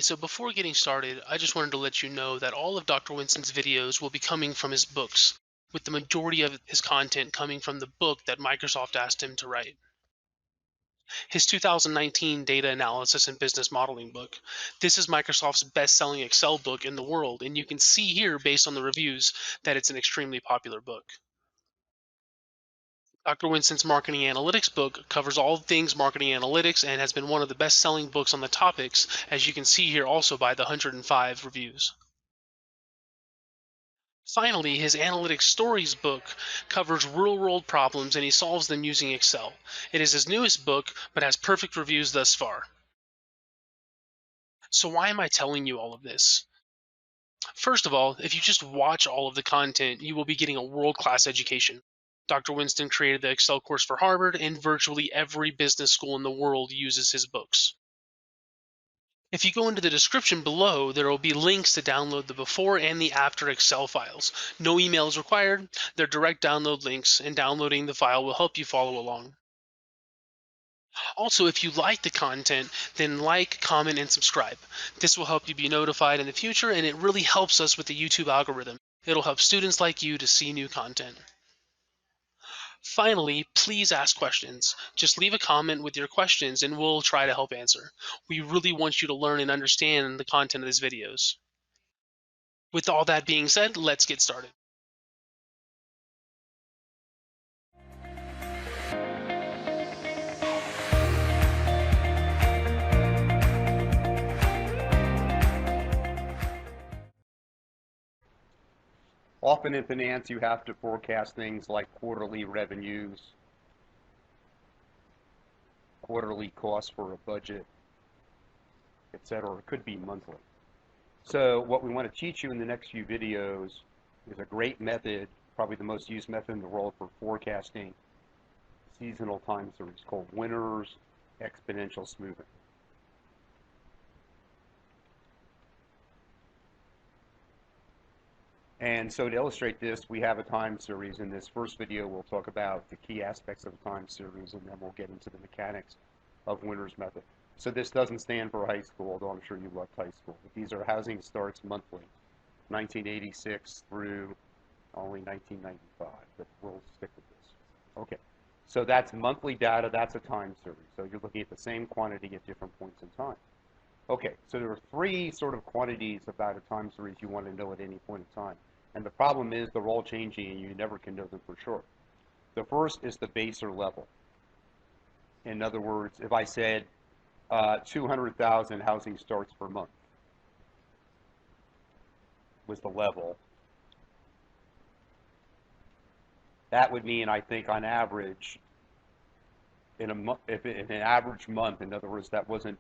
Hey, so before getting started, I just wanted to let you know that all of Dr. Winston's videos will be coming from his books, with the majority of his content coming from the book that Microsoft asked him to write. His 2019 Data Analysis and Business Modeling book. This is Microsoft's best-selling Excel book in the world, and you can see here, based on the reviews, that it's an extremely popular book. Dr. Winston's Marketing Analytics book covers all things marketing analytics and has been one of the best-selling books on the topics, as you can see here also by the 105 reviews. Finally, his Analytics Stories book covers real-world problems and he solves them using Excel. It is his newest book, but has perfect reviews thus far. So why am I telling you all of this? First of all, if you just watch all of the content, you will be getting a world-class education. Dr. Winston created the Excel course for Harvard, and virtually every business school in the world uses his books. If you go into the description below, there will be links to download the before and the after Excel files. No email is required. They're direct download links, and downloading the file will help you follow along. Also, if you like the content, then like, comment, and subscribe. This will help you be notified in the future, and it really helps us with the YouTube algorithm. It'll help students like you to see new content. Finally, please ask questions. Just leave a comment with your questions and we'll try to help answer. We really want you to learn and understand the content of these videos. With all that being said, let's get started. Often in finance, you have to forecast things like quarterly revenues, quarterly costs for a budget, etc. It could be monthly. So what we want to teach you in the next few videos is a great method, probably the most used method in the world for forecasting seasonal time series called Winner's Exponential Smoothing. And so to illustrate this, we have a time series. In this first video, we'll talk about the key aspects of a time series, and then we'll get into the mechanics of Winner's method. So this doesn't stand for high school, although I'm sure you loved high school. But these are housing starts monthly, 1986 through only 1995, but we'll stick with this. Okay, so that's monthly data. That's a time series. So you're looking at the same quantity at different points in time. Okay, so there are three sort of quantities about a time series you want to know at any point in time. And the problem is they're all changing and you never can know them for sure. The first is the base or level. In other words, if I said 200,000 housing starts per month was the level, that would mean, I think, on average, in an average month, in other words, that wasn't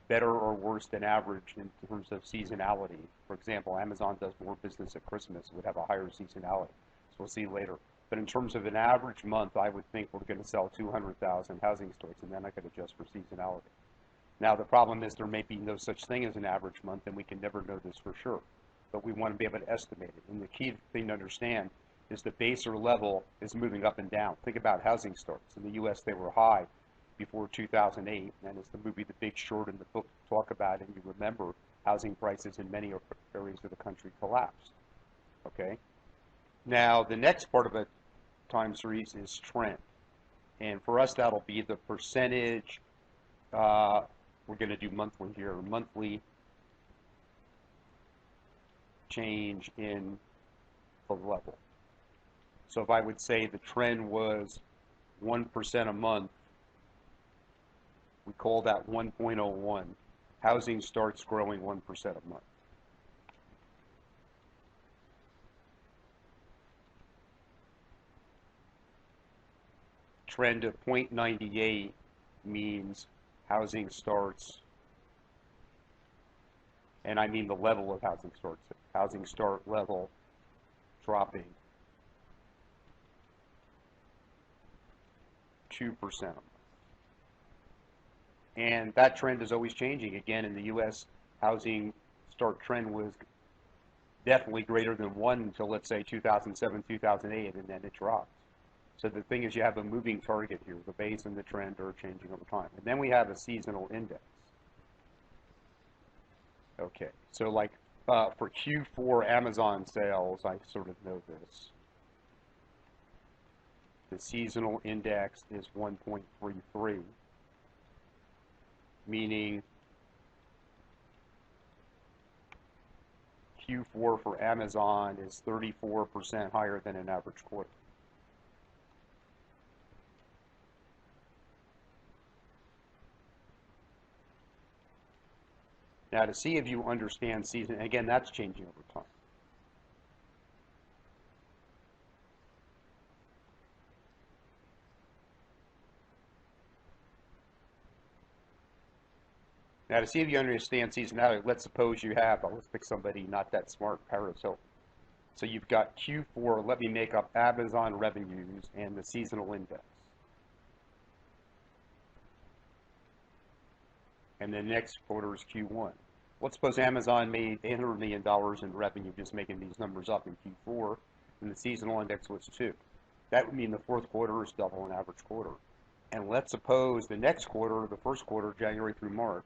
better or worse than average in terms of seasonality. For example, Amazon does more business at Christmas. It would have a higher seasonality. So we'll see later. But in terms of an average month, I would think we're going to sell 200,000 housing starts, and then I could adjust for seasonality. Now, the problem is there may be no such thing as an average month, and we can never know this for sure. But we want to be able to estimate it. And the key thing to understand is the base or level is moving up and down. Think about housing starts. In the U.S., they were high before 2008, and as the movie The Big Short and the book talk about, and you remember, housing prices in many areas of the country collapsed. Okay? Now, the next part of a time series is trend. And for us, that'll be the percentage, we're going to do monthly here, monthly change in the level. So if I would say the trend was 1% a month, we call that 1.01. Housing starts growing 1% a month. Trend of 0.98 means housing starts, and I mean the level of housing starts, housing start level dropping 2% a month. And that trend is always changing. Again, in the U.S., housing start trend was definitely greater than 1 until, let's say, 2007, 2008, and then it dropped. So the thing is, you have a moving target here. The base and the trend are changing over time. And then we have a seasonal index. Okay, so like for Q4 Amazon sales, I sort of know this. The seasonal index is 1.33, meaning Q4 for Amazon is 34% higher than an average quarter. Now, to see if you understand season, again, that's changing over time. Now, to see if you understand seasonality, let's suppose you have, let's pick somebody not that smart, Paris Hilton. So you've got Q4, let me make up Amazon revenues and the seasonal index. And the next quarter is Q1. Let's suppose Amazon made $800 million in revenue, just making these numbers up in Q4, and the seasonal index was 2. That would mean the fourth quarter is double an average quarter. And let's suppose the next quarter, the first quarter, January through March,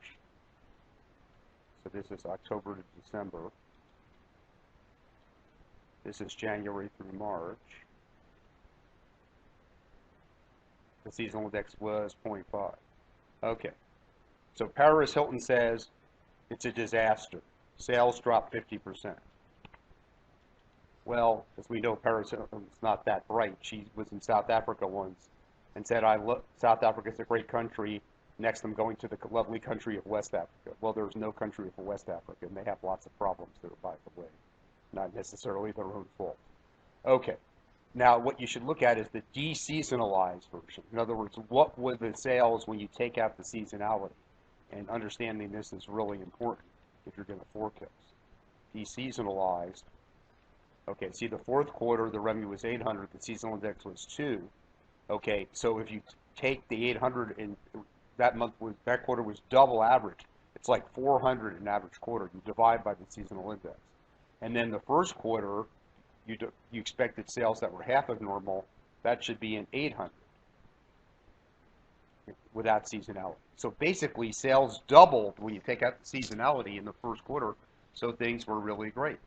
so this is October to December, this is January through March, the seasonal index was 0.5. Okay, so Paris Hilton says it's a disaster. Sales dropped 50%. Well, as we know, Paris Hilton's not that bright. She was in South Africa once and said, South Africa's a great country. Next, I'm going to the lovely country of West Africa. Well, there's no country of West Africa, and they have lots of problems there, by the way. Not necessarily their own fault. Okay. Now, what you should look at is the deseasonalized version. In other words, what were the sales when you take out the seasonality? And understanding this is really important if you're going to forecast. Deseasonalized. Okay, see the fourth quarter, the revenue was 800, the seasonal index was 2. Okay, so if you take the 800 and that quarter was double average. It's like 400 an average quarter. You divide by the seasonal index. And then the first quarter, you expected sales that were half of normal. That should be an 800 without seasonality. So basically, sales doubled when you take out the seasonality in the first quarter. So things were really great.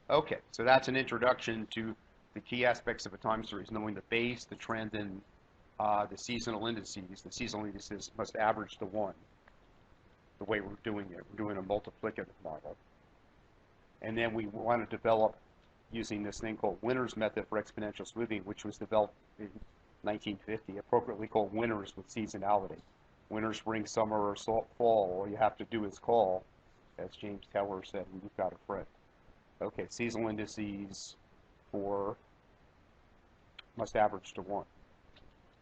Okay, so that's an introduction to the key aspects of a time series, knowing the base, the trend, and the seasonal indices. The seasonal indices must average to 1, the way we're doing it. We're doing a multiplicative model. And then we want to develop using this thing called Winner's method for exponential smoothing, which was developed in 1950, appropriately called winners with seasonality. Winter, spring, summer, or fall, all you have to do is call, as James Keller said, and you've got a friend. Okay, seasonal indices for must average to 1.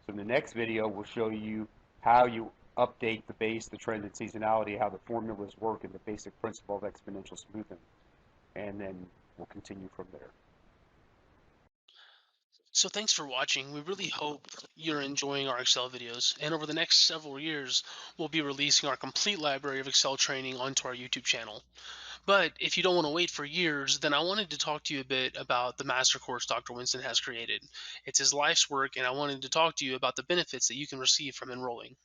So in the next video, we'll show you how you update the base, the trend, and seasonality, how the formulas work, and the basic principle of exponential smoothing. And then we'll continue from there. So thanks for watching. We really hope you're enjoying our Excel videos. And over the next several years, we'll be releasing our complete library of Excel training onto our YouTube channel. But if you don't want to wait for years, then I wanted to talk to you a bit about the master course Dr. Winston has created. It's his life's work, and I wanted to talk to you about the benefits that you can receive from enrolling.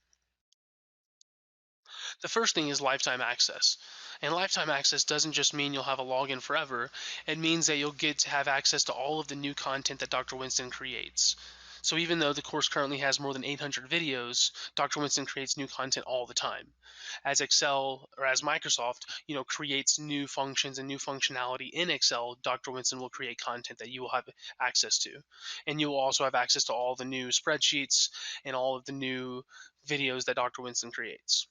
The first thing is lifetime access. And lifetime access doesn't just mean you'll have a login forever. It means that you'll get to have access to all of the new content that Dr. Winston creates. So even though the course currently has more than 800 videos, Dr. Winston creates new content all the time. As Excel or as Microsoft, creates new functions and new functionality in Excel, Dr. Winston will create content that you will have access to. And you will also have access to all the new spreadsheets and all of the new videos that Dr. Winston creates.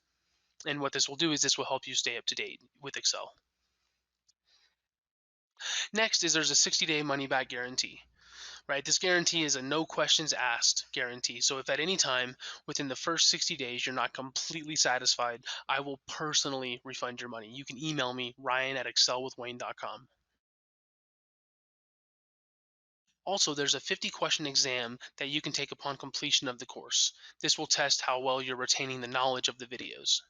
And what this will do is this will help you stay up to date with Excel. Next is there's a 60-day money back guarantee. Right? This guarantee is a no questions asked guarantee. So if at any time within the first 60 days you're not completely satisfied, I will personally refund your money. You can email me, ryan@excelwithwayne.com. Also, there's a 50-question exam that you can take upon completion of the course. This will test how well you're retaining the knowledge of the videos.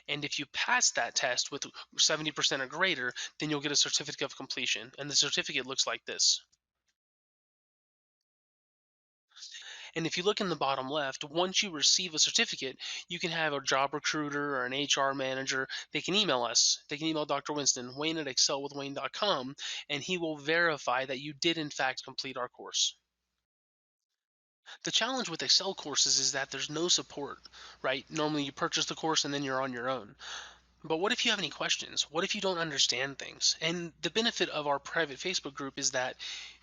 And if you pass that test with 70% or greater, then you'll get a certificate of completion. And the certificate looks like this. And if you look in the bottom left, once you receive a certificate, you can have a job recruiter or an HR manager. They can email us. They can email Dr. Winston, Wayne at excelwithwayne.com, and he will verify that you did, in fact, complete our course. The challenge with Excel courses is that there's no support, right? Normally you purchase the course and then you're on your own. But what if you have any questions? What if you don't understand things? And the benefit of our private Facebook group is that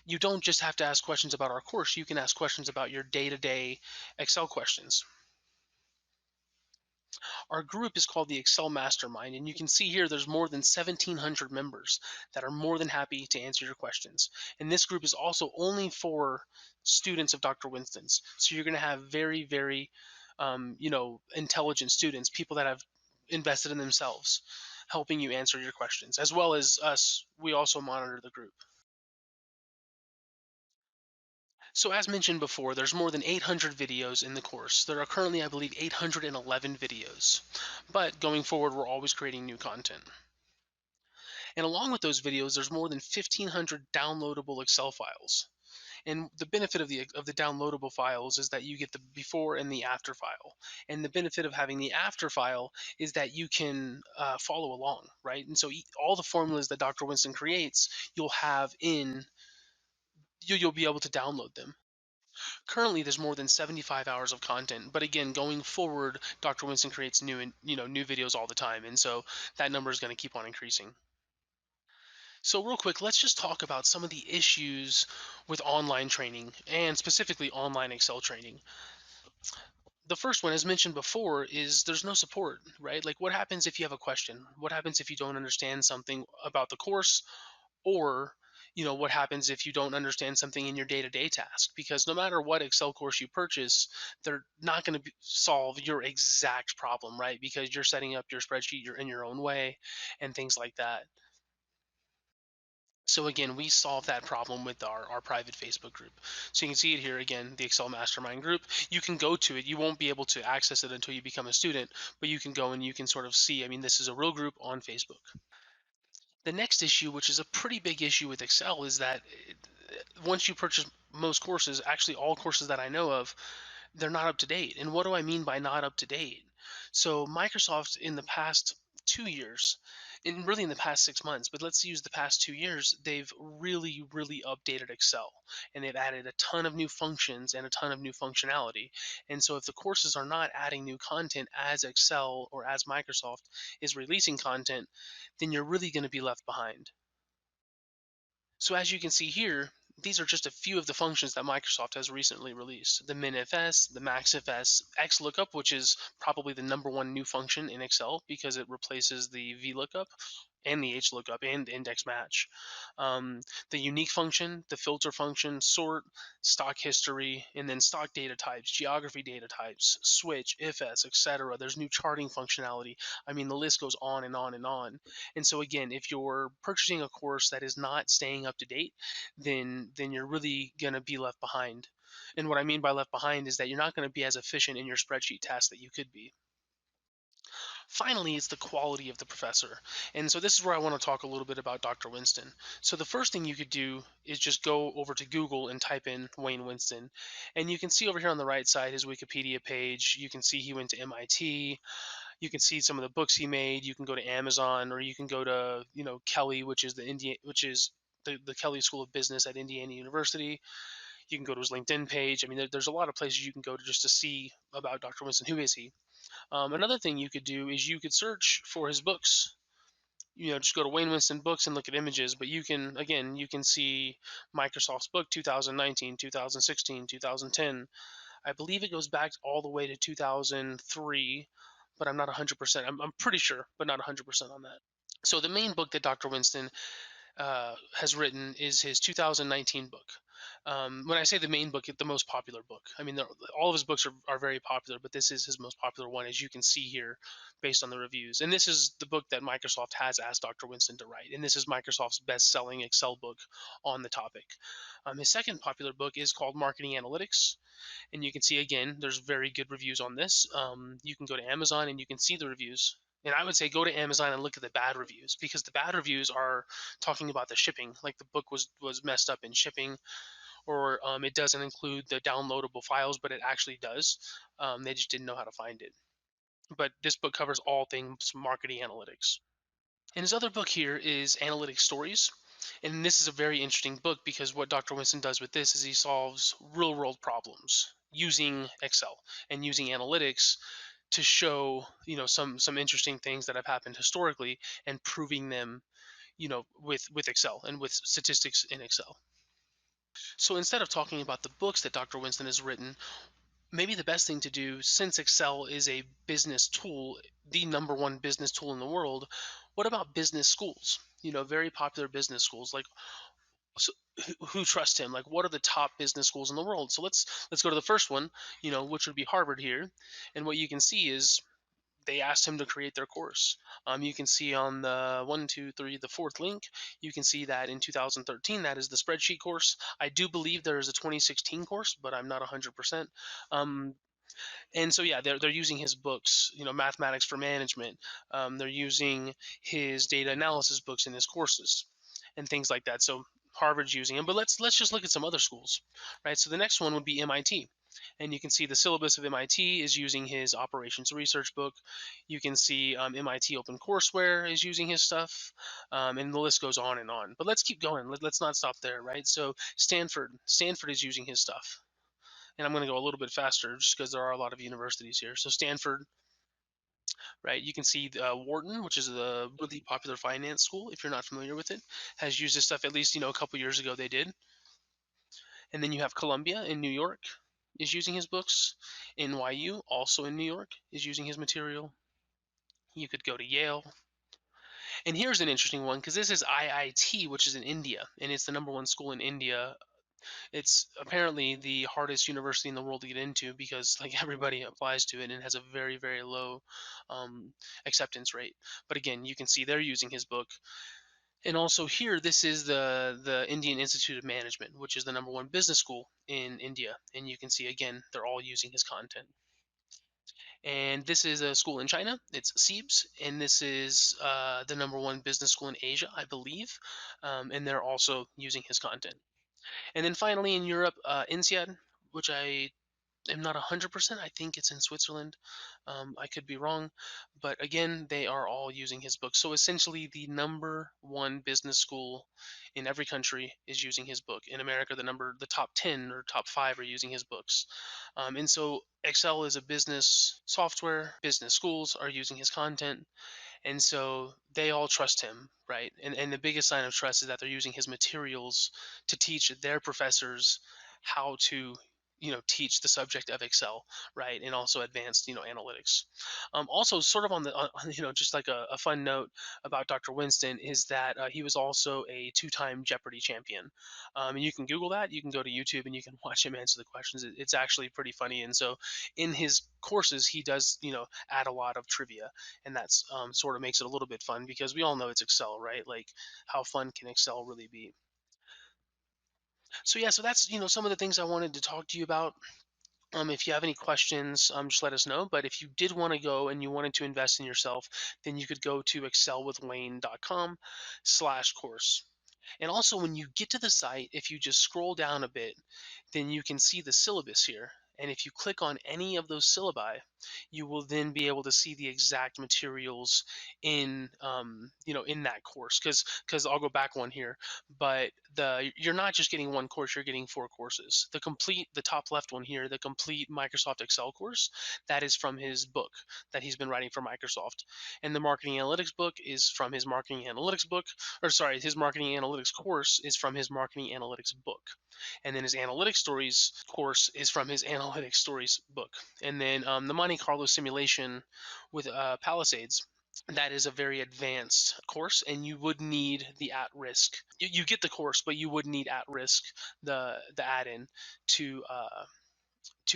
you don't just have to ask questions about our course, you can ask questions about your day to day Excel questions. Our group is called the Excel Mastermind, and you can see here there's more than 1,700 members that are more than happy to answer your questions. And this group is also only for students of Dr. Winston's. So you're going to have very, very, intelligent students, people that have invested in themselves, helping you answer your questions, as well as us. We also monitor the group. So as mentioned before, there's more than 800 videos in the course. There are currently, I believe, 811 videos. But going forward, we're always creating new content. And along with those videos, there's more than 1,500 downloadable Excel files. And the benefit of the downloadable files is that you get the before and the after file. And the benefit of having the after file is that you can follow along, right? And so all the formulas that Dr. Winston creates, you'll have in you'll be able to download them. Currently, there's more than 75 hours of content, but again, going forward, Dr. Winston creates new videos all the time, and so that number is going to keep on increasing. So real quick, let's just talk about some of the issues with online training and specifically online Excel training. The first one, as mentioned before, is there's no support, right? Like, what happens if you have a question? What happens if you don't understand something about the course? Or, what happens if you don't understand something in your day-to-day task? Because no matter what Excel course you purchase, they're not going to solve your exact problem, right? Because you're setting up your spreadsheet, you're in your own way, and things like that. So again, we solve that problem with our private Facebook group. So you can see it here again, the Excel Mastermind group. You can go to it. You won't be able to access it until you become a student, but you can go and you can sort of see, I mean, this is a real group on Facebook. The next issue, which is a pretty big issue with Excel, is that once you purchase most courses, actually all courses that I know of, they're not up to date. And what do I mean by not up to date? So Microsoft in the past 2 years, and really in the past 6 months, but let's use the past 2 years, they've really, really updated Excel, and they've added a ton of new functions and a ton of new functionality. And so if the courses are not adding new content as Excel or as Microsoft is releasing content, then you're really going to be left behind. So as you can see here, these are just a few of the functions that Microsoft has recently released. The MinFS, the MaxFS, XLOOKUP, which is probably the #1 new function in Excel because it replaces the VLOOKUP and the HLOOKUP and index match. The unique function, the filter function, sort, stock history, and then stock data types, geography data types, switch, ifs, etc. There's new charting functionality. I mean, the list goes on and on and on. And so again, if you're purchasing a course that is not staying up to date, then you're really going to be left behind. And what I mean by left behind is that you're not going to be as efficient in your spreadsheet tasks that you could be. Finally, it's the quality of the professor. And so this is where I want to talk a little bit about Dr. Winston. So the first thing you could do is just go over to Google and type in Wayne Winston. And you can see over here on the right side his Wikipedia page. You can see he went to MIT. You can see some of the books he made. You can go to Amazon, or you can go to, Kelly, which is the Kelly School of Business at Indiana University. You can go to his LinkedIn page. I mean, there's a lot of places you can go to just to see about Dr. Winston. Who is he? Another thing you could do is you could search for his books. Just go to Wayne Winston books and look at images. But you can see Microsoft's book 2019, 2016, 2010. I believe it goes back all the way to 2003, but I'm not 100%. I'm pretty sure, but not 100% on that. So the main book that Dr. Winston has written is his 2019 book. When I say the main book, the most popular book. I mean, all of his books are very popular, but this is his most popular one, as you can see here, based on the reviews. And this is the book that Microsoft has asked Dr. Winston to write. And this is Microsoft's best-selling Excel book on the topic. His second popular book is called Marketing Analytics. And you can see, again, there's very good reviews on this. You can go to Amazon and you can see the reviews. And I would say go to Amazon and look at the bad reviews, because the bad reviews are talking about the shipping, like the book was messed up in shipping, or it doesn't include the downloadable files, but it actually does. They just didn't know how to find it. But this book covers all things marketing analytics. And his other book here is Analytic Stories. And this is a very interesting book because what Dr. Winston does with this is he solves real world problems using Excel and using analytics to show, some interesting things that have happened historically and proving them, with Excel and with statistics in Excel. So instead of talking about the books that Dr. Winston has written, maybe the best thing to do, since Excel is a business tool, the number one business tool in the world, what about business schools? Very popular business schools. Like, so who trust him? Like, what are the top business schools in the world? So let's go to the first one, which would be Harvard here. And what you can see is they asked him to create their course. You can see on the one, two, three, the fourth link, you can see that in 2013, that is the spreadsheet course. I do believe there is a 2016 course, but I'm not 100%. And so yeah, they're using his books, Mathematics for Management. They're using his data analysis books in his courses and things like that. So Harvard's using him, but let's just look at some other schools, right? So the next one would be MIT. And you can see the syllabus of MIT is using his operations research book. You can see MIT OpenCourseWare is using his stuff, and the list goes on and on. But let's keep going. Let's not stop there, right? So Stanford is using his stuff, and I'm going to go a little bit faster just because there are a lot of universities here. So Stanford, right? You can see Wharton, which is a really popular finance school. If you're not familiar with it, has used this stuff at least a couple years ago they did. And then you have Columbia in New York is using his books. NYU, also in New York, is using his material. You could go to Yale. And here's an interesting one because this is IIT, which is in India, and it's the number one school in India. It's apparently the hardest university in the world to get into because like everybody applies to it and has a very, very low um, acceptance rate. But again, you can see they're using his book. And also here, this is the Indian Institute of Management, which is the number one business school in India. And you can see again, they're all using his content. And this is a school in China. It's SEIBS, and this is the number one business school in Asia, I believe. And they're also using his content. And then finally in Europe, INSEAD, which I am not 100%. I think it's in Switzerland. I could be wrong. But again, they are all using his book. So essentially, the number one business school in every country is using his book. In America, the top 10 or top 5 are using his books. And so Excel is a business software. Business schools are using his content. And so they all trust him, right? And the biggest sign of trust is that they're using his materials to teach their professors how to teach the subject of Excel, right? And also advanced analytics. Also sort of on the just like a fun note about Dr. Winston is that he was also a two-time Jeopardy champion. And you can Google that, you can go to YouTube and you can watch him answer the questions. It's actually pretty funny. And so in his courses he does add a lot of trivia, and that's sort of makes it a little bit fun because we all know it's Excel, right? Like, how fun can Excel really be? So yeah, so that's some of the things I wanted to talk to you about. If you have any questions, just let us know. But if you did want to go and you wanted to invest in yourself, then you could go to excelwithwayne.com/course. And also, when you get to the site, if you just scroll down a bit, then you can see the syllabus here. And if you click on any of those syllabi, you will then be able to see the exact materials in that course. Because I'll go back one here, but you're not just getting one course, you're getting 4 courses. The top left one here, the complete Microsoft Excel course, that is from his book that he's been writing for Microsoft. And the marketing analytics book is from his marketing analytics book, or sorry, his marketing analytics course is from his marketing analytics book. And then his analytics stories course is from his analytics stories book. And then the Monte Carlo simulation with Palisades, that is a very advanced course, and you would need the at risk. You get the course, but you would need at risk the add-in to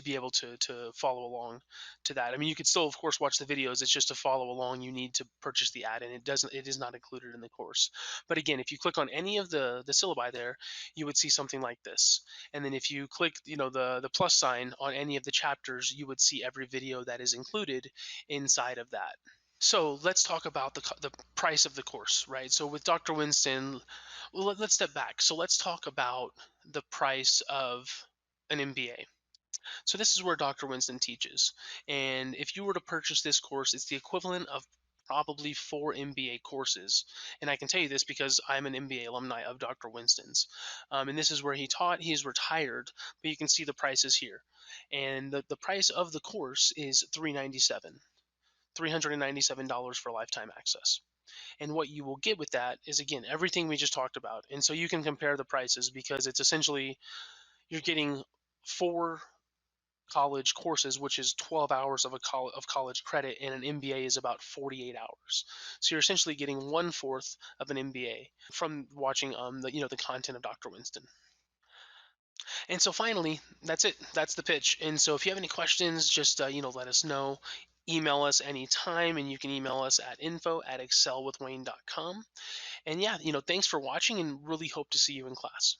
be able to follow along to that. I mean, you could still, of course, watch the videos. It's just to follow along, you need to purchase the add-in. It is not included in the course. But again, if you click on any of the syllabi there, you would see something like this. And then if you click, the plus sign on any of the chapters, you would see every video that is included inside of that. So let's talk about the price of the course, right? So with Dr. Winston, well, let's step back. So let's talk about the price of an MBA. So this is where Dr. Winston teaches. And if you were to purchase this course, it's the equivalent of probably 4 MBA courses. And I can tell you this because I'm an MBA alumni of Dr. Winston's. And this is where he taught. He's retired, but you can see the prices here. And the price of the course is $397 for lifetime access. And what you will get with that is, again, everything we just talked about. And so you can compare the prices because it's essentially you're getting 4 college courses, which is 12 hours of college credit, and an MBA is about 48 hours. So you're essentially getting 1/4 of an MBA from watching the content of Dr. Winston. And so finally, that's it. That's the pitch. And so if you have any questions, just let us know. Email us anytime, and you can email us at info@excelwithwayne.com. And yeah, thanks for watching, and really hope to see you in class.